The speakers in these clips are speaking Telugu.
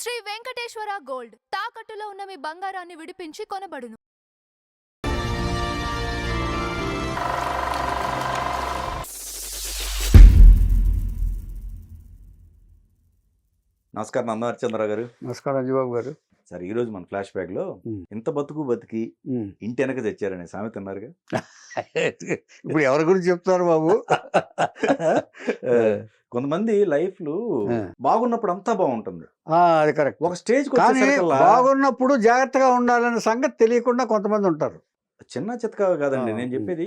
శ్రీ వెంకటేశ్వర గోల్డ్ తాకట్టులో ఉన్న మీ బంగారాన్ని విడిపించి కొనబడును. నమస్కారం నందహరిచంద్ర గారు. నమస్కారం అంజబాబు గారు. సార్, ఈ రోజు మన ఫ్లాష్ బ్యాక్ లో ఇంత బతుకు బతికి ఇంటి వెనక తెచ్చారనే సామెత అన్నారుగా. ఇప్పుడు ఎవరి గురించి చెప్తున్నారు బాబు? కొంతమంది లైఫ్ లో బాగున్నప్పుడు అంతా బాగుంటుంది, అది కరెక్ట్. ఒక స్టేజ్ కానీ బాగున్నప్పుడు జాగ్రత్తగా ఉండాలనే సంగతి తెలియకుండా కొంతమంది ఉంటారు. చిన్న చితకా కాదండి నేను చెప్పేది.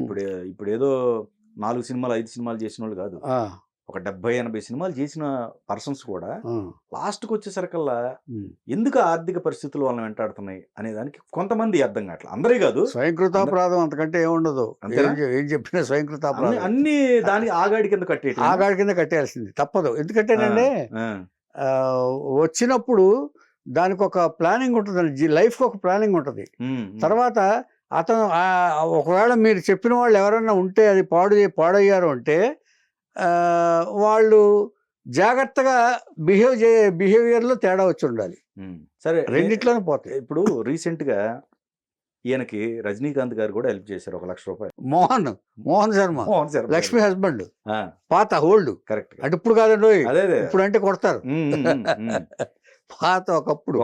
ఇప్పుడు ఇప్పుడు ఏదో 4 సినిమాలు 5 సినిమాలు చేసిన వాళ్ళు కాదు, ఒక 70-80 సినిమాలు చేసిన పర్సన్స్ కూడా లాస్ట్కి వచ్చేసరికల్లా ఎందుకు ఆర్థిక పరిస్థితులు వాళ్ళని వెంటాడుతున్నాయి అనే దానికి కొంతమంది అర్థం కావట్లేదు. అందరే కాదు, స్వయంకృతాపరాధం అంతకంటే ఏముండదు. ఏం చెప్పినా స్వయంకృతాపరాధం అన్ని దానికి ఆగాడి కింద కట్టేది, ఆగాడి కింద కట్టేయాల్సింది తప్పదు. ఎందుకంటేనండి వచ్చినప్పుడు దానికి ఒక ప్లానింగ్ ఉంటుంది, లైఫ్కి ఒక ప్లానింగ్ ఉంటుంది. తర్వాత అతను ఒకవేళ మీరు చెప్పిన వాళ్ళు ఎవరైనా ఉంటే అది పాడయ్యారు అంటే వాళ్ళు జాగ్రత్తగా బిహేవియర్లో తేడా వచ్చి ఉండాలి. సరే, రెండిట్లోనే పోతాయి. ఇప్పుడు రీసెంట్ గా ఈయనకి రజనీకాంత్ గారు కూడా హెల్ప్ చేశారు, 1 లక్ష రూపాయలు. మోహన్ శర్మ లక్ష్మి హస్బెండ్, పాత ఓల్డ్. కరెక్ట్. అంటే ఇప్పుడు కాదండి, ఇప్పుడు అంటే కొడతారు. పాత ఒకప్పుడు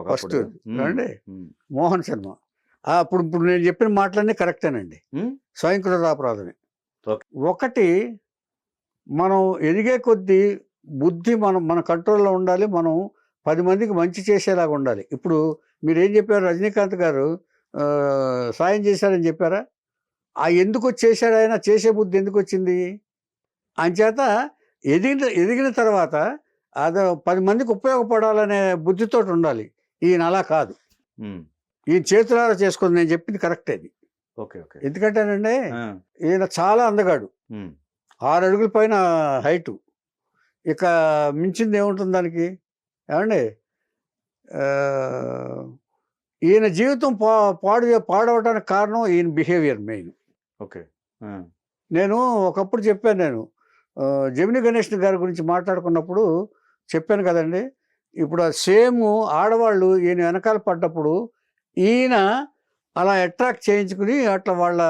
ఫస్ట్ అండి మోహన్ శర్మ. ఇప్పుడు నేను చెప్పిన మాటలన్నీ కరెక్టేనండి, స్వయంకృతాపరాధమే. ఒకటి, మనం ఎదిగే కొద్దీ బుద్ధి మన కంట్రోల్లో ఉండాలి. మనం 10 మందికి మంచి చేసేలాగా ఉండాలి. ఇప్పుడు మీరు ఏం చెప్పారు, రజనీకాంత్ గారు సాయం చేశారని చెప్పారా? ఎందుకు చేశాడు ఆయన? చేసే బుద్ధి ఎందుకు వచ్చింది? అంచేత ఎదిగిన తర్వాత అది 10 మందికి ఉపయోగపడాలనే బుద్ధితో ఉండాలి. ఈయన అలా కాదు, ఈయన చేతులారా చేసుకుంది. నేను చెప్పింది కరెక్ట్ అది. ఎందుకంటేనండి ఈయన చాలా అందగాడు, 6 అడుగుల పైన హైటు, ఇక మించింది ఏముంటుంది దానికి? ఏమండి, ఈయన జీవితం పాడవటానికి కారణం ఈయన బిహేవియర్ మెయిన్. నేను ఒకప్పుడు చెప్పాను, జమిని గణేష్ గారి గురించి మాట్లాడుకున్నప్పుడు చెప్పాను కదండి. ఇప్పుడు సేమ్ ఆడవాళ్ళు ఈయన వెనకాల పడ్డప్పుడు ఈయన అలా అట్రాక్ట్ చేయించుకుని అట్లా వాళ్ళ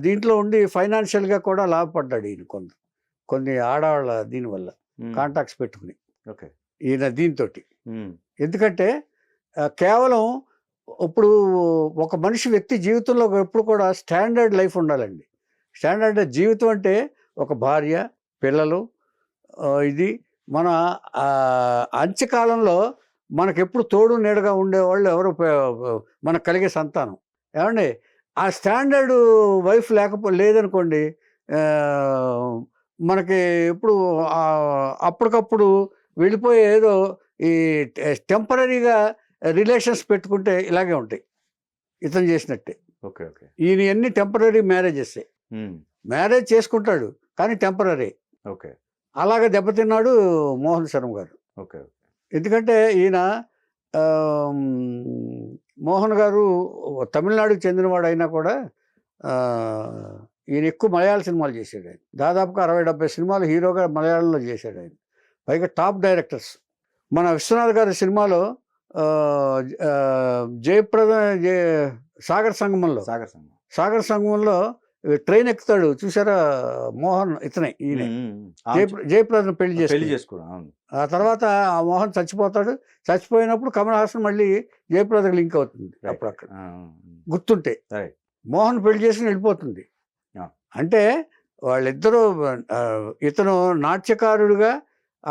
దీంట్లో ఉండి ఫైనాన్షియల్గా కూడా లాభపడ్డాడు ఈయన. కొన్ని ఆడవాళ్ళ దీనివల్ల కాంటాక్ట్స్ పెట్టుకుని ఈయన దీంతో. ఎందుకంటే కేవలం ఇప్పుడు ఒక వ్యక్తి జీవితంలో ఎప్పుడు కూడా స్టాండర్డ్ లైఫ్ ఉండాలండి. స్టాండర్డ్ జీవితం అంటే ఒక భార్య, పిల్లలు. ఇది మన అంత్యకాలంలో మనకెప్పుడు తోడు నీడగా ఉండేవాళ్ళు ఎవరు మనకు కలిగే సంతానం. ఏమండి, ఆ స్టాండర్డ్ వైఫ్ లేదనుకోండి, మనకి ఇప్పుడు అప్పటికప్పుడు వెళ్ళిపోయే ఏదో ఈ టెంపరీగా రిలేషన్స్ పెట్టుకుంటే ఇలాగే ఉంటాయి, ఇతను చేసినట్టే. ఈయన అన్ని టెంపరీ మ్యారేజెస్. మ్యారేజ్ చేసుకుంటాడు కానీ టెంపరీ. అలాగే దెబ్బతిన్నాడు మోహన్ శర్మ గారు. ఎందుకంటే ఈయన మోహన్ గారు తమిళనాడుకి చెందినవాడు అయినా కూడా ఈయన ఎక్కువ మలయాళ సినిమాలు చేశాడు. ఆయన దాదాపుగా 60-70 సినిమాలు హీరోగా మలయాళంలో చేశాడు ఆయన. పైగా టాప్ డైరెక్టర్స్. మన విశ్వనాథ్ గారి సినిమాలో జయప్రద సాగర్ సంగమంలో ట్రైన్ ఎక్కుతాడు చూసారా మోహన్, ఈయన జయప్రదను పెళ్లి చేసుకోవడం. ఆ తర్వాత ఆ మోహన్ చచ్చిపోతాడు. చచ్చిపోయినప్పుడు కమల్ హాసన్ మళ్ళీ జయప్రదకు లింక్ అవుతుంది. అప్పుడు అక్కడ గుర్తుంటే మోహన్ పెళ్లి చేసుకుని వెళ్ళిపోతుంది. అంటే వాళ్ళిద్దరూ, ఇతను నాట్యకారుడుగా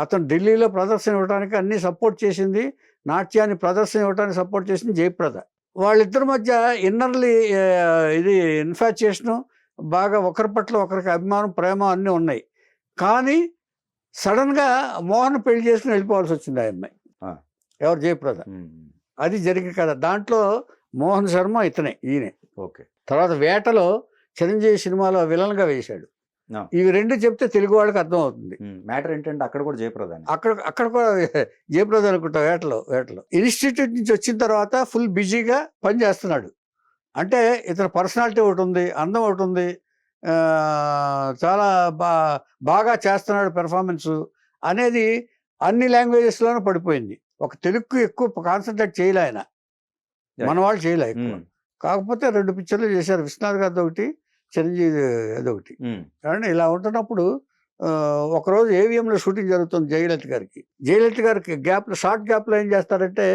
అతను ఢిల్లీలో ప్రదర్శన ఇవ్వడానికి అన్ని సపోర్ట్ చేసింది, నాట్యాన్ని ప్రదర్శన ఇవ్వడానికి సపోర్ట్ చేసింది జయప్రద. వాళ్ళిద్దరి మధ్య ఇన్నర్లీ ఇది ఇన్ఫాచ్యుయేషను, బాగా ఒకరి పట్ల ఒకరికి అభిమానం, ప్రేమ అన్నీ ఉన్నాయి. కానీ సడన్గా మోహన్ పెళ్లి చేసుకుని వెళ్ళిపోవాల్సి వచ్చింది ఆ అమ్మాయి. ఎవరు? జయప్రద. అది జరిగింది కదా. దాంట్లో మోహన్ శర్మ ఈయనే. తర్వాత వేటలో చిరంజీవి సినిమాలో విలన్గా వేశాడు. ఇవి 2 చెప్తే తెలుగు వాళ్ళకి అర్థం అవుతుంది. మ్యాటర్ ఏంటంటే అక్కడ కూడా జయప్రద, అక్కడ కూడా జయప్రద అనుకుంటా. వేటలో ఇన్స్టిట్యూట్ నుంచి వచ్చిన తర్వాత ఫుల్ బిజీగా పని చేస్తున్నాడు. అంటే ఇతని పర్సనాలిటీ ఒకటి ఉంది, అందం ఒకటి ఉంది, చాలా బాగా చేస్తున్నాడు పెర్ఫార్మెన్స్ అనేది అన్ని లాంగ్వేజెస్లోనూ పడిపోయింది. ఒక తెలుగుకి ఎక్కువ కాన్సన్ట్రేట్ చేయలే ఆయన, మన వాళ్ళు చేయలే ఎక్కువ. కాకపోతే 2 పిక్చర్లు చేశారు, విశ్వనాథ్ గారిది ఒకటి, చిరంజీవి అదొకటి. కానీ ఇలా ఉంటున్నప్పుడు ఒకరోజు ఏవిఎంలో షూటింగ్ జరుగుతుంది జయలలిత గారికి. జయలలిత గారికి షార్ట్ గ్యాప్లో ఏం చేస్తారంటే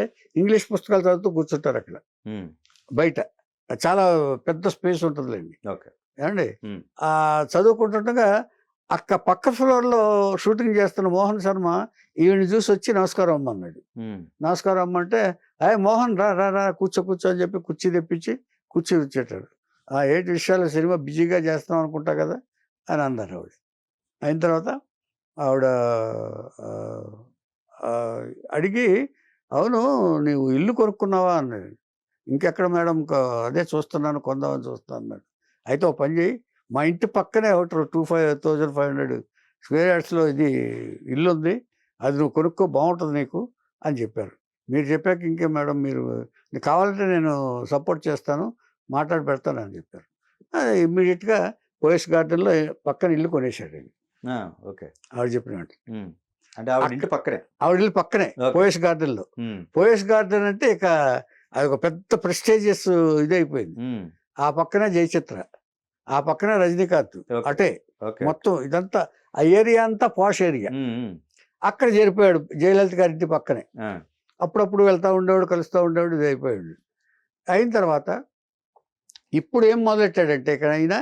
ఇంగ్లీష్ పుస్తకాలు చదువుతూ కూర్చుంటారు అక్కడ బయట. చాలా పెద్ద స్పేస్ ఉంటుందిలేండి. ఏమండి చదువుకుంటుండగా పక్క ఫ్లోర్లో షూటింగ్ చేస్తున్న మోహన్ శర్మ ఈవిని చూసి వచ్చి నమస్కారం అమ్మన్నాడు. నమస్కారం అమ్మంటే మోహన్ రా రా రా కూర్చో అని చెప్పి కుర్చీ తెప్పించి కుర్చీ వచ్చేటాడు. ఏంటి విషయాలు, సినిమా బిజీగా చేస్తాం అనుకుంటా కదా అని అన్నారు ఆవిడ. అయిన తర్వాత ఆవిడ అడిగి, అవును నీవు ఇల్లు కొనుక్కున్నావా అన్నాడు. ఇంకెక్కడ మేడం, అదే చూస్తున్నాను, కొందామని చూస్తున్నాను అన్నాడు. అయితే ఒక పని చేయి, మా ఇంటి పక్కనే ఒకటి 2500 స్క్వేర్ యార్డ్స్లో ఇది ఇల్లు ఉంది, అది నువ్వు కొనుక్కో, బాగుంటుంది నీకు అని చెప్పారు. మీరు చెప్పాక ఇంకే మేడం, మీరు కావాలంటే నేను సపోర్ట్ చేస్తాను, మాట్లాడి పెడతాను అని చెప్పారు. ఇమ్మీడియట్గా పోయస్ గార్డెన్లో పక్కన ఇల్లు కొనేసాడు. ఆవిడ చెప్పినట్టు. అంటే ఆవిడ ఇల్లు పక్కనే పోయస్ గార్డెన్లో. పోయస్ గార్డెన్ అంటే ఇక అది ఒక పెద్ద ప్రెస్టీజియస్ ఇదైపోయింది. ఆ పక్కనే జయచిత్ర, ఆ పక్కనే రజనీకాంత్, అటే మొత్తం ఇదంతా ఆ ఏరియా అంతా పాష్ ఏరియా. అక్కడ చేరిపోయాడు జయలలిత గారి ఇంటి పక్కనే. అప్పుడప్పుడు వెళ్తూ ఉండేవాడు, కలుస్తూ ఉండేవాడు, ఇది అయిపోయాడు. అయిన తర్వాత ఇప్పుడు ఏం మొదలెట్టాడంటే ఇక్కడ ఆయన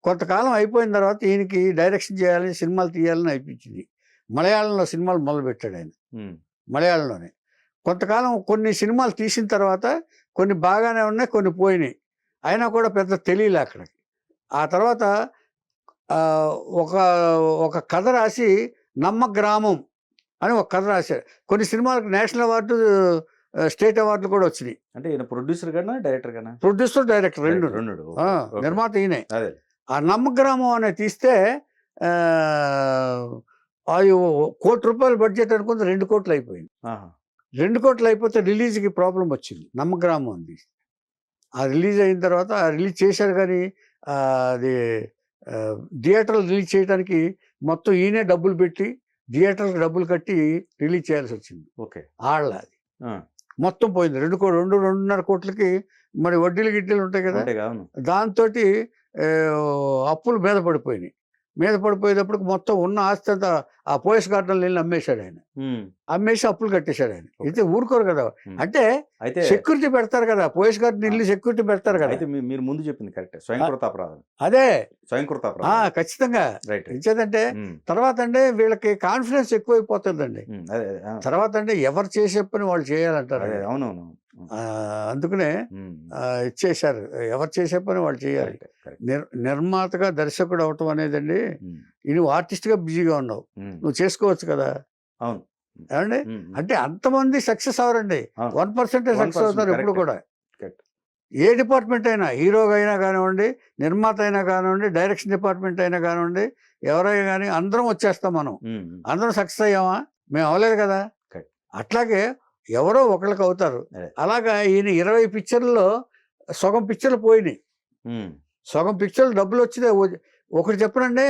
కొంతకాలం అయిపోయిన తర్వాత ఈయనకి డైరెక్షన్ చేయాలని, సినిమాలు తీయాలని అనిపించింది. మలయాళంలో సినిమాలు మొదలుపెట్టాడు ఆయన. మలయాళంలోనే కొంతకాలం కొన్ని సినిమాలు తీసిన తర్వాత కొన్ని బాగానే ఉన్నాయి, కొన్ని పోయినాయి. అయినా కూడా పెద్ద తెలియలే అక్కడికి. ఆ తర్వాత ఒక కథ రాసి నమ్మగ్రామం అని ఒక కథ రాశాడు. కొన్ని సినిమాలకు నేషనల్ అవార్డు, స్టేట్ అవార్డులు కూడా వచ్చినాయి. అంటే ఈయన ప్రొడ్యూసర్ గానా డైరెక్టర్ గానా? ప్రొడ్యూసర్, డైరెక్టర్ రెండు. నిర్మాత ఈయనే. ఆ నమ్మగ్రామం అనే తీస్తే అది ₹1 కోటి బడ్జెట్ అనుకుంటే 2 కోట్లు అయిపోయింది. 2 కోట్లు అయిపోతే రిలీజ్కి ప్రాబ్లం వచ్చింది. నమ్మగ్రామం అంది. ఆ రిలీజ్ అయిన తర్వాత రిలీజ్ చేశారు, కానీ అది థియేటర్లు రిలీజ్ చేయడానికి మొత్తం ఈయనే డబ్బులు పెట్టి థియేటర్కి డబ్బులు కట్టి రిలీజ్ చేయాల్సి వచ్చింది. ఆళ్ళ అది మొత్తం పోయింది. 2.5 కోట్లకి మరి వడ్డీలు గిడ్డీలు ఉంటాయి కదా, దాంతో అప్పులు మీద పడిపోయినాయి. మీద పడిపోయేటప్పుడు మొత్తం ఉన్న ఆస్తి అంతా ఆ పోయస్ గార్డెన్ వెళ్ళి అమ్మేశాడు ఆయన. అమ్మేసి అప్పులు కట్టేశాడు ఆయన. అయితే ఊరుకోరు కదా, అంటే సెక్యూరిటీ పెడతారు కదా, పోయస్ గార్డెన్ ఇల్లు సెక్యూరిటీ పెడతారు కదా. మీరు ముందు చెప్పింది కరెక్ట్, స్వయంకృతాపరాధం. అదే స్వయంకృతాపరాధం ఖచ్చితంగా. ఇచ్చేదంటే తర్వాత అంటే వీళ్ళకి కాన్ఫిడెన్స్ ఎక్కువైపోతుందండి. తర్వాత అంటే ఎవరు చేసే పని వాళ్ళు చేయాలంటారు. అవునవును. అందుకనే ఇచ్చేశారు, ఎవరు చేసే పని వాళ్ళు చేయాలి. నిర్మాతగా దర్శకుడు అవటం అనేదండి, నువ్వు ఆర్టిస్ట్గా బిజీగా ఉన్నావు, నువ్వు చేసుకోవచ్చు కదా. అవును. ఏమండి, అంటే అంతమంది సక్సెస్ అవరండి, 1% సక్సెస్ అవుతారు ఎప్పుడు కూడా. ఏ డిపార్ట్మెంట్ అయినా, హీరోగా అయినా కానివ్వండి, నిర్మాత అయినా కానివ్వండి, డైరెక్షన్ డిపార్ట్మెంట్ అయినా కానివ్వండి, ఎవరైనా కానీ అందరం వచ్చేస్తాం. మనం అందరం సక్సెస్ అయ్యామా? మేము అవ్వలేదు కదా. అట్లాగే ఎవరో ఒకరికి అవుతారు. అలాగా ఈయన 20 పిక్చర్లలో సగం పిక్చర్లు పోయినాయి. సగం పిక్చర్లు డబ్బులు వచ్చినాయి. ఒకటి చెప్పనండి,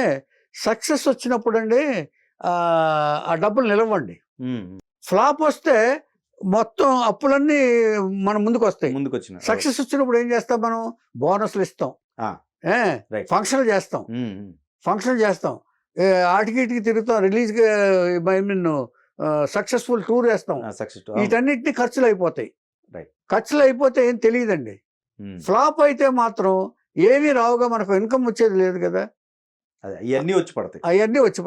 సక్సెస్ వచ్చినప్పుడు అండి ఆ డబ్బులు నిలవండి. ఫ్లాప్ వస్తే మొత్తం అప్పులన్నీ మన ముందుకు వస్తాయి. సక్సెస్ వచ్చినప్పుడు ఏం చేస్తాం, మనం బోనస్లు ఇస్తాం, ఫంక్షన్లు చేస్తాం, ఆటికి ఇటుకి తిరుగుతాం, రిలీజ్కి సక్సెస్ఫుల్ టూర్ వేస్తాం. వీటన్నిటిని ఖర్చులు అయిపోతాయి. ఖర్చులు అయిపోతే ఏం తెలియదండి. ఫ్లాప్ అయితే మాత్రం ఏమీ రావుగా, మనకు ఇన్కమ్ వచ్చేది లేదు కదా. అవన్నీ వచ్చి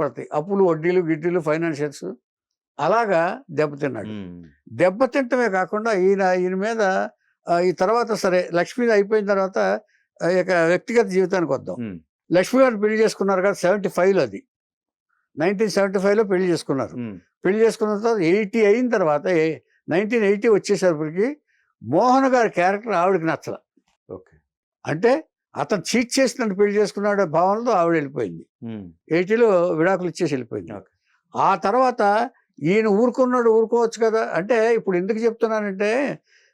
పడతాయి. అప్పులు, వడ్డీలు, గిడ్డీలు, ఫైనాన్షియల్స్. అలాగా దెబ్బతిన్నాడు. దెబ్బతింటమే కాకుండా ఈయన మీద ఈ తర్వాత సరే లక్ష్మీ అయిపోయిన తర్వాత ఇక వ్యక్తిగత జీవితానికి వద్దాం. లక్ష్మీ గారు పెళ్లి చేసుకున్నారు కదా 75లో, అది 1975లో పెళ్లి చేసుకున్నారు. పెళ్లి చేసుకున్న తర్వాత 80 అయిన తర్వాత 1980 వచ్చేసరికి మోహన్ గారి క్యారెక్టర్ ఆవిడకి నచ్చల. అంటే అతను చీట్ చేసినట్టు పెళ్లి చేసుకున్నాడు భావనలో ఆవిడ వెళ్ళిపోయింది. 80లో విడాకులు ఇచ్చేసి వెళ్ళిపోయింది. ఆ తర్వాత ఈయన ఊరుకోవచ్చు కదా. అంటే ఇప్పుడు ఎందుకు చెప్తున్నానంటే,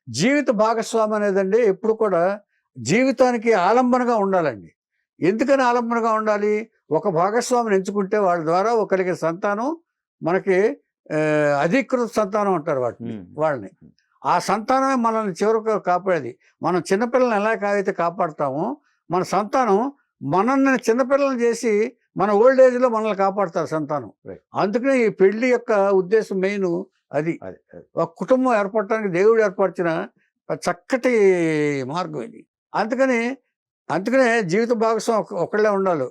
జీవిత భాగస్వామి అనేదండి ఎప్పుడు కూడా జీవితానికి ఆలంబనగా ఉండాలండి. ఎందుకని ఆలంబనగా ఉండాలి? ఒక భాగస్వామిని ఎంచుకుంటే వాళ్ళ ద్వారా ఒకరికి సంతానం మనకి అధీకృత సంతానం అంటారు వాళ్ళని. ఆ సంతానమే మనల్ని చివరికి కాపాడేది. మనం చిన్నపిల్లల్ని ఎలా అయితే కాపాడుతామో మన సంతానం మనల్ని చిన్నపిల్లల్ని చేసి మన ఓల్డ్ ఏజ్లో మనల్ని కాపాడుతారు సంతానం. అందుకనే ఈ పెళ్లి యొక్క ఉద్దేశం మెయిన్ అది. ఒక కుటుంబం ఏర్పడటానికి దేవుడు ఏర్పరిచిన చక్కటి మార్గం ఇది. అందుకనే జీవిత భాగస్వామి ఒకళ్ళే ఉండాలి.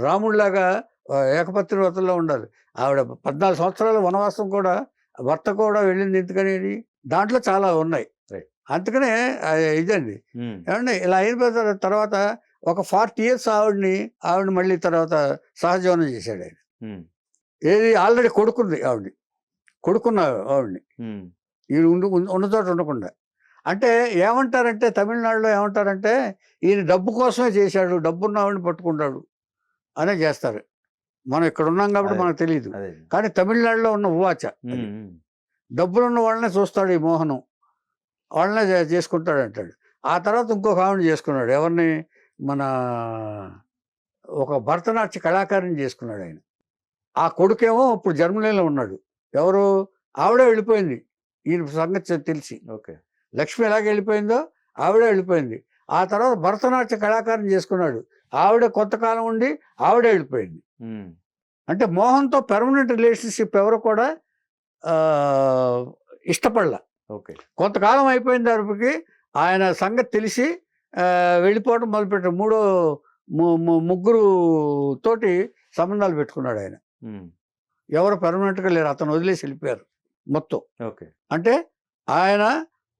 రాముడిలాగా ఏకపత్ని వ్రతంలో ఉండాలి. ఆవిడ 14 సంవత్సరాల వనవాసం కూడా భర్త కూడా వెళ్ళింది ఎందుకనేది దాంట్లో చాలా ఉన్నాయి. అందుకనే ఇదండి ఏమండి ఇలా అయిన తర్వాత ఒక 40 years ఆవిడ మళ్ళీ తర్వాత సహజీవనం చేశాడు ఆయన. ఏది ఆల్రెడీ కొడుకున్న ఆవిడ్ని ఈయన ఉన్న చోట ఉండకుండా. అంటే ఏమంటారంటే తమిళనాడులో ఏమంటారంటే ఈయన డబ్బు కోసమే చేశాడు, డబ్బున్న ఆవిడని పట్టుకుంటాడు అనే చేస్తారు. మనం ఇక్కడ ఉన్నాం కాబట్టి మనకు తెలియదు. కానీ తమిళనాడులో ఉన్న ఉవాచ డబ్బులున్న వాళ్ళనే చూస్తాడు ఈ మోహనం, వాళ్ళనే చేసుకుంటాడు అంటాడు. ఆ తర్వాత ఇంకొక ఆవిడని చేసుకున్నాడు. ఎవరిని? మన ఒక భరతనాట్య కళాకారిని చేసుకున్నాడు ఆయన. ఆ కొడుకేమో ఇప్పుడు జర్మనీలో ఉన్నాడు. ఎవరు? ఆవిడే వెళ్ళిపోయింది ఈయన సంగతి తెలిసి. లక్ష్మి ఎలాగ వెళ్ళిపోయిందో ఆవిడే వెళ్ళిపోయింది. ఆ తర్వాత భరతనాట్య కళాకారిని చేసుకున్నాడు. ఆవిడ కొంతకాలం ఉండి ఆవిడే వెళ్ళిపోయింది. అంటే మోహన్తో పెర్మనెంట్ రిలేషన్షిప్ ఎవరు కూడా ఇష్టపడలా. కొంతకాలం అయిపోయిన తరపుకి ఆయన సంగతి తెలిసి వెళ్ళిపోవడం మొదలుపెట్టాడు. ముగ్గురు తోటి సంబంధాలు పెట్టుకున్నాడు ఆయన. ఎవరు పెర్మనెంట్గా లేరు, అతను వదిలేసి వెళ్ళిపోయారు మొత్తం. అంటే ఆయన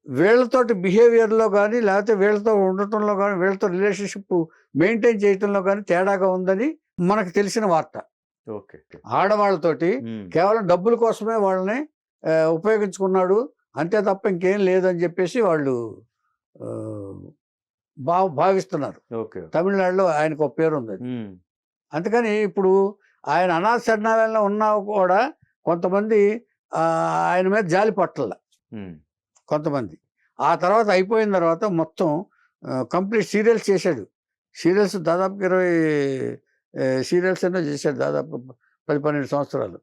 వీళ్ళతోటి బిహేవియర్లో కానీ లేకపోతే వీళ్ళతో ఉండటంలో కానీ వీళ్ళతో రిలేషన్షిప్ మెయింటైన్ చేయటంలో కానీ తేడాగా ఉందని మనకు తెలిసిన వార్త. ఆడవాళ్ళతోటి కేవలం డబ్బుల కోసమే వాళ్ళని ఉపయోగించుకున్నాడు అంతే తప్ప ఇంకేం లేదని చెప్పేసి వాళ్ళు భావిస్తున్నారు. తమిళనాడులో ఆయనకు ఒక పేరు ఉంది. అందుకని ఇప్పుడు ఆయన అనాథ శరణాలయంలో ఉన్నా కూడా కొంతమంది ఆయన మీద జాలి పట్టల కొంతమంది. ఆ తర్వాత అయిపోయిన తర్వాత మొత్తం కంప్లీట్ సీరియల్స్ చేశాడు. సీరియల్స్ దాదాపు 20 సీరియల్స్ అన్నా చేశాడు, దాదాపు 10-12 సంవత్సరాలు.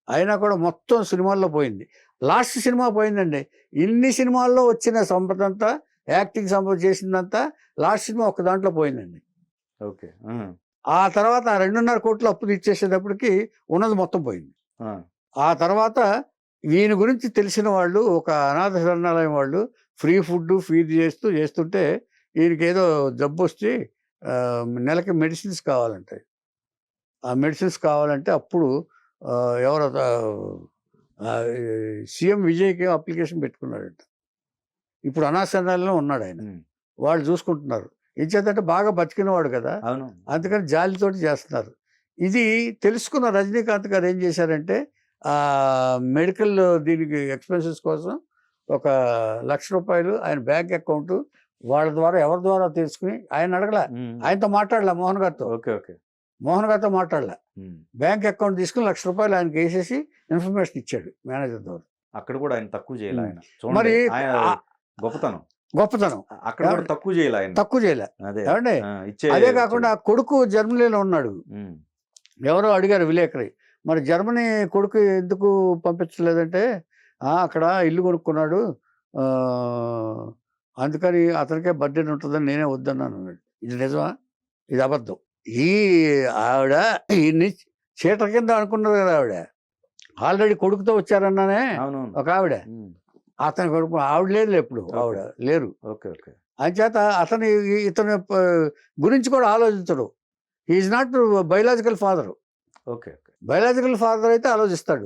అయినా కూడా మొత్తం సినిమాల్లో పోయింది. లాస్ట్ సినిమా పోయిందండి. ఇన్ని సినిమాల్లో వచ్చిన సంపద అంతా, యాక్టింగ్ సంపద చేసిందంతా లాస్ట్ సినిమా ఒక దాంట్లో పోయిందండి. ఆ తర్వాత 2.5 కోట్లు అప్పు తీర్చేసేటప్పటికి ఉన్నది మొత్తం పోయింది. ఆ తర్వాత ఈయన గురించి తెలిసిన వాళ్ళు, ఒక అనాథ శరణాలయం వాళ్ళు ఫ్రీ ఫుడ్ ఫీడ్ చేస్తుంటే ఈయనకి ఏదో జబ్బు వచ్చి నెలకి మెడిసిన్స్ కావాలంటే, ఆ మెడిసిన్స్ కావాలంటే అప్పుడు ఎవరో సీఎం విజయ్కి అప్లికేషన్ పెట్టుకున్నాడంట. ఇప్పుడు అనాథ శరణాలయంలో ఉన్నాడు ఆయన. వాళ్ళు చూసుకుంటున్నారు. ఇచ్చేదంటే బాగా బతికినవాడు కదా, అందుకని జాలితోటి చేస్తున్నారు. ఇది తెలుసుకున్న రజనీకాంత్ గారు ఏం చేశారంటే మెడికల్ దీనికి ఎక్స్పెన్సెస్ కోసం ఒక ₹1,00,000 ఆయన బ్యాంక్ అకౌంట్ వాళ్ళ ద్వారా ఎవరి ద్వారా తెలుసుకుని ఆయన అడగల, ఆయనతో మాట్లాడలే, మోహన్ గారితో మాట్లాడలే. బ్యాంక్ అకౌంట్ తీసుకుని ₹1,00,000 ఆయనకి వేసేసి ఇన్ఫర్మేషన్ ఇచ్చాడు మేనేజర్ ద్వారా. అక్కడ కూడా ఆయన తక్కువ చేయాలి. ఆయన మరి గొప్పతనం అక్కడ తక్కువ చేయలే. ఏమండి, అదే కాకుండా కొడుకు జర్మనీలో ఉన్నాడు. ఎవరో అడిగారు విలేకరి, మరి జర్మనీ కొడుకు ఎందుకు పంపించలేదంటే అక్కడ ఇల్లు కొనుక్కున్నాడు, అందుకని అతనికే బర్త్డే ఉంటుందని నేనే వద్దన్నాను అన్నాడు. ఇది నిజమా? ఇది అబద్ధం. ఆవిడ ఈయన్ని చీట కింద అనుకున్నది కదా. ఆవిడ ఆల్రెడీ కొడుకుతో వచ్చారన్నానే ఒక ఆవిడ, అతని కొడుకు. ఆవిడ లేదు ఎప్పుడు, ఆవిడ లేరు. అంచేత ఇతని గురించి కూడా ఆలోచించడు. Is not biological father. Biological father అయితే ఆలోచిస్తాడు.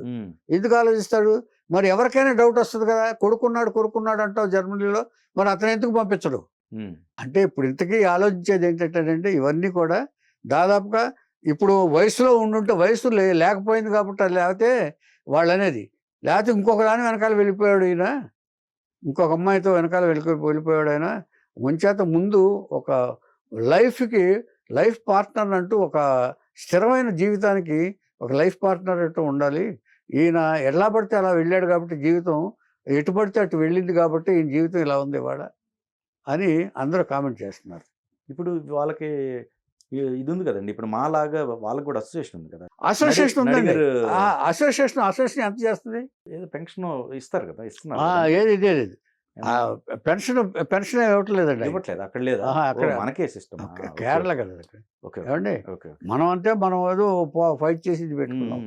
ఎందుకు ఆలోచిస్తాడు? మరి ఎవరికైనా డౌట్ వస్తుంది కదా, కొడుకున్నాడు అంటావు జర్మనీలో, మరి అతను ఎందుకు పంపించడు అంటే ఇప్పుడు ఇంతకీ ఆలోచించేది ఏంటంటే ఇవన్నీ కూడా దాదాపుగా ఇప్పుడు వయసులో ఉండుంటే వయసు లేకపోయింది కాబట్టి, లేకపోతే వాళ్ళు అనేది, లేకపోతే ఇంకొక దాని వెనకాల వెళ్ళిపోయాడు ఈయన, ఇంకొక అమ్మాయితో వెనకాల వెళ్ళిపోయాడు ఆయన. ముంచేత ముందు ఒక లైఫ్ పార్ట్నర్ అంటూ, ఒక స్థిరమైన జీవితానికి ఒక లైఫ్ పార్ట్నర్ అంటూ ఉండాలి. ఈయన ఎలా పడితే అలా వెళ్ళాడు కాబట్టి, జీవితం ఎటు పడితే అటు వెళ్ళింది కాబట్టి ఈయన జీవితం ఇలా ఉంది ఇవాళ అని అందరూ కామెంట్ చేస్తున్నారు. ఇప్పుడు వాళ్ళకి ఇది ఉంది కదండి, ఇప్పుడు మాలాగా వాళ్ళకి కూడా అసోసియేషన్ ఉంది కదా, అసోసియేషన్ ఉందండి. నడిగర్ అసోసియేషన్ ఎంత చేస్తుంది? ఏదో పెన్షన్ ఇస్తారు కదా, ఆ, ఇస్తున్నారు ఏది ఇదేది పెన్షన్ ఇవ్వట్లేదండి. ఇవ్వట్లేదు అక్కడ లేదా? ఆహా, అక్కడ మనకే సిస్టమ్. కేరళ కదా అక్కడ. ఓకే ఏమండి ఓకే. మనం అంటే మనం ఏదో ఫైట్ చేసి ఇది పెట్టుకున్నాం.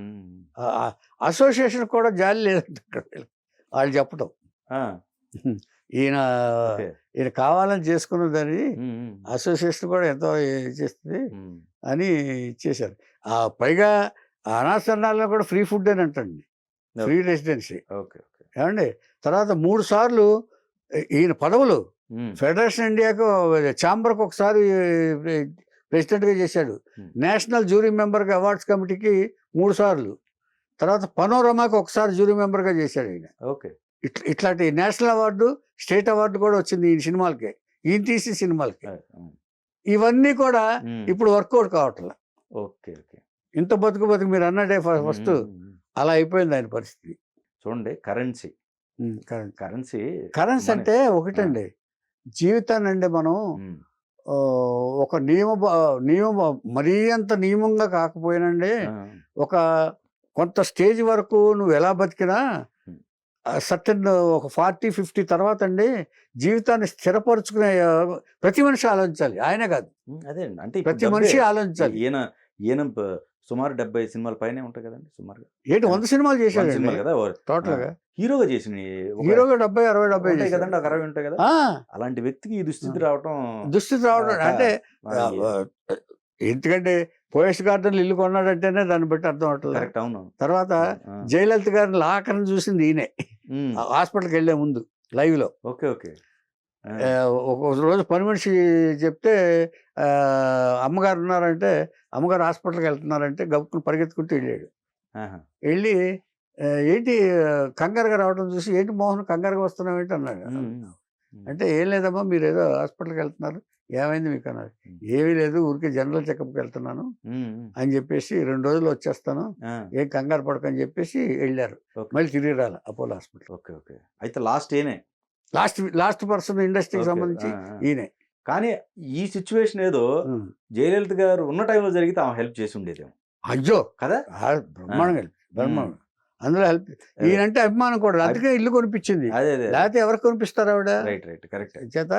అసోసియేషన్ కూడా జాలి లేదండి అక్కడ వాళ్ళు చెప్పడం. ఈయన ఈయన కావాలని చేసుకున్నదని అసోసియేషన్ కూడా ఎంతో చేస్తుంది అని ఇచ్చేశారు. పైగా అనాథాశ్రమాల్లో కూడా ఫ్రీ ఫుడ్ అని అంటండి, ఫ్రీ రెసిడెన్సీ. ఏమండి తర్వాత 3 సార్లు ఈయన పదవులు ఫెడరేషన్ ఇండియాకు ఛాంబర్కి ఒకసారి ప్రెసిడెంట్గా చేశాడు, నేషనల్ జ్యూరీ మెంబర్గా అవార్డ్స్ కమిటీకి 3 సార్లు, తర్వాత పనోరమాకి ఒకసారి జ్యూరీ మెంబర్గా చేశాడు ఈయన. ఇట్లాంటి నేషనల్ అవార్డు, స్టేట్ అవార్డు కూడా వచ్చింది ఈ సినిమాలకి, ఈయన తీసి సినిమాలకి. ఇవన్నీ కూడా ఇప్పుడు వర్కౌట్ కావట్లే. ఇంత బతుకు మీరు అన్నట్టే ఫస్ట్ అలా అయిపోయింది ఆయన పరిస్థితి. చూడండి, కరెన్సీ కరెన్సీ అంటే ఒకటండి, జీవితాన్ని అండి మనం ఒక నియమ మరీ అంత నియమంగా కాకపోయినండి, ఒక కొంత స్టేజ్ వరకు నువ్వు ఎలా బతికినా సర్టన్ ఒక 40-50 తర్వాత అండి జీవితాన్ని స్థిరపరుచుకునే ప్రతి మనిషి ఆలోచించాలి, ఆయనే కాదు. అదే అంటే ప్రతి మనిషి ఆలోచించాలి. ఈయన సుమారు 70 సినిమాల పైనే ఉంటాయి కదండి సుమారుగా. ఏంటి 100 సినిమాలు చేశాడు కదా టోటల్ గా. హీరోగా చేసిన హీరోగా 70-60 కదండి, ఒక 60 ఉంటాయి కదా. అలాంటి వ్యక్తికి ఈ దుస్థితి రావడం అంటే ఎందుకంటే పోయస్ గార్డెన్ ఇల్లు కొన్నాడంటేనే దాన్ని బట్టి అర్థం అవుతుంది. అవును. తర్వాత జయలలిత గారిని ఆఖరిని చూసింది ఈయనే హాస్పిటల్కి వెళ్లే ముందు లైవ్ లో. ఒక రోజు పని మనిషి చెప్తే అమ్మగారు ఉన్నారంటే, అమ్మగారు హాస్పిటల్కి వెళ్తున్నారంటే గబుక్కుని పరిగెత్తుకుంటూ వెళ్ళాడు. వెళ్ళి ఏంటి కంగారుగా రావడం చూసి, ఏంటి మోహన్ కంగారుగా వస్తున్నావు ఏంటి అన్నాడు. అంటే ఏం లేదమ్మా, మీరు ఏదో హాస్పిటల్కి వెళ్తున్నారు, ఏమైంది మీకు అన్నారు. ఏమీ లేదు, ఊరికే జనరల్ చెకప్కి వెళ్తున్నాను అని చెప్పేసి 2 రోజులు వచ్చేస్తాను, ఏం కంగారు పడకని చెప్పేసి వెళ్ళారు. మళ్ళీ తిరిగి రాలి అపోలో హాస్పిటల్. అయితే లాస్ట్ పర్సన్ ఇండస్ట్రీకి సంబంధించి ఈయనే. కానీ ఈ సిచ్యువేషన్ ఏదో జయలలిత గారు ఉన్న టైంలో జరిగితే ఆమె హెల్ప్ చేసి ఉండేదేమో. అయ్యో కదా, బ్రహ్మాండం. అందులో హెల్ప్, ఈయనంటే అభిమానం కూడా, అందుకే ఇల్లు కొనిపించింది. లేకపోతే ఎవరికి కొనిపిస్తారు ఆవిడ? చేత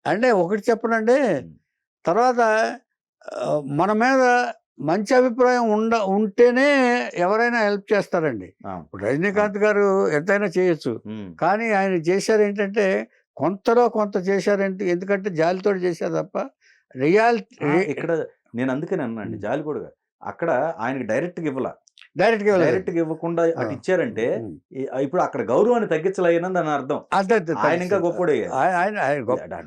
అంటే ఒకటి చెప్పనండి. తర్వాత మన మీద మంచి అభిప్రాయం ఉంటేనే ఎవరైనా హెల్ప్ చేస్తారండి. ఇప్పుడు రజనీకాంత్ గారు ఎంతైనా చేయొచ్చు, కానీ ఆయన చేశారు ఏంటంటే కొంతలో కొంత చేశారంటే, ఎందుకంటే జాలితో చేశారు తప్ప ఇక్కడ నేను అందుకని అన్నాండి, జాలి కూడా అక్కడ ఆయనకి డైరెక్ట్గా ఇవ్వకుండా అటు ఇచ్చారంటే ఇప్పుడు అక్కడ గౌరవాన్ని తగ్గించలేనని దాని అర్థం. ఆయన ఇంకా గొప్పడే,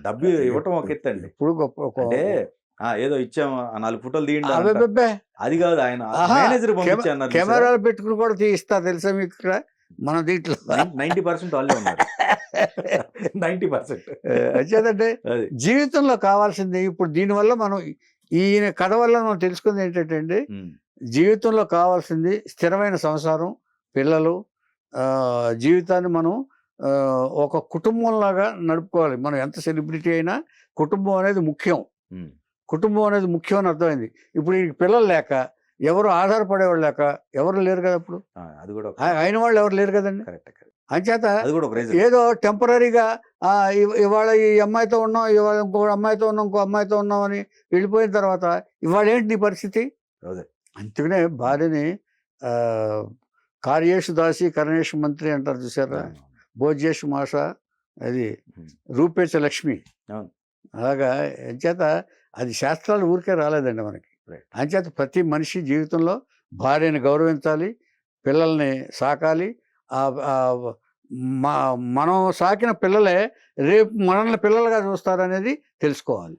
డబ్బు ఇవ్వటం ఒక ఎత్తండి. ఇప్పుడు గొప్ప అంటే ఏదో ఇచ్చాము 4 ఫోటోలు తీయండి అది కాదు, ఆయన మేనేజర్ పంపించారు, కెమెరాలు పెట్టుకుని కూడా తీయిస్తారు తెలుసా మీకు. ఇక్కడ మన దీంట్లో 90% వాళ్ళే ఉన్నారు. 90% వచ్చేదంటే జీవితంలో కావాల్సింది. ఇప్పుడు దీనివల్ల మనం ఈయన కథ వల్ల మనం తెలుసుకుంది ఏంటంటే అండి, జీవితంలో కావాల్సింది స్థిరమైన సంసారం, పిల్లలు, జీవితాన్ని మనం ఒక కుటుంబంలాగా నడుపుకోవాలి. మనం ఎంత సెలబ్రిటీ అయినా కుటుంబం అనేది ముఖ్యం. కుటుంబం అనేది ముఖ్యం అని అర్థమైంది. ఇప్పుడు ఈ పిల్లలు లేక, ఎవరు ఆధారపడేవాళ్ళు లేక ఎవరు లేరు కదా. ఇప్పుడు అయిన వాళ్ళు ఎవరు లేరు కదండి. అంచేత ఏదో టెంపరీగా ఇవాళ ఈ అమ్మాయితో ఉన్నాం, ఇవాళ ఇంకో అమ్మాయితో ఉన్నాం, ఇంకో అమ్మాయితో ఉన్నాం అని వెళ్ళిపోయిన తర్వాత ఇవాళ ఏంటి నీ పరిస్థితి? అందుకనే భార్యని కార్యేషు దాసి కరణేషు మంత్రి అంటారు చూసారా, భోజ్యేషు మాష, అది రూపేచ లక్ష్మి. అలాగా అంచేత అది శాస్త్రాలు ఊరికే రాలేదండి మనకి. అంచేత ప్రతి మనిషి జీవితంలో భార్యని గౌరవించాలి, పిల్లల్ని సాకాలి. మనం సాకిన పిల్లలే రేపు మనల్ని పిల్లలుగా చూస్తారనేది తెలుసుకోవాలి.